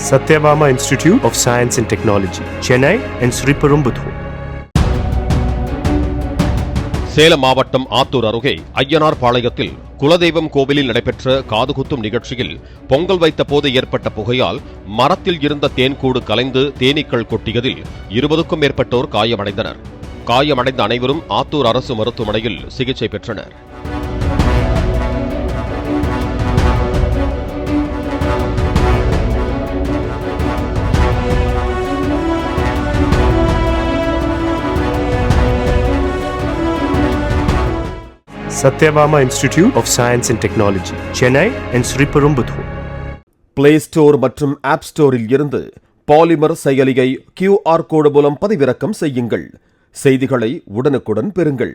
Satyabama Institute of Science and Technology, Chennai and Sriperumbudur. Salem மாவட்டம் ஆத்தூர் அருகே ஐயனார் பாளையத்தில் குலதெய்வம் கோவிலில் நடைபெற்ற காதுகுத்தும் நிகழ்ச்சியில் பொங்கல் வைத்த போது ஏற்பட்ட புகையால் மரத்தில் இருந்த தேன்கூடு கலைந்து தேனீக்கள் கொட்டியதில் 20க்கும் மேற்பட்டோர் காயமடைந்தனர். காயமடைந்த அனைவரும் ஆத்தூர் அரசு மருத்துவமனையில் சிகிச்சை பெற்றனர். Satyabama Institute of Science and Technology, Chennai and Sriperumbudur. Play Store மற்றும் App Storeல் இருந்து பாலிமர் செயலியை QR கோடு மூலம் பதிவிறக்கம் செய்யுங்கள். செய்திகளை உடனுக்குடன் பெறுங்கள்.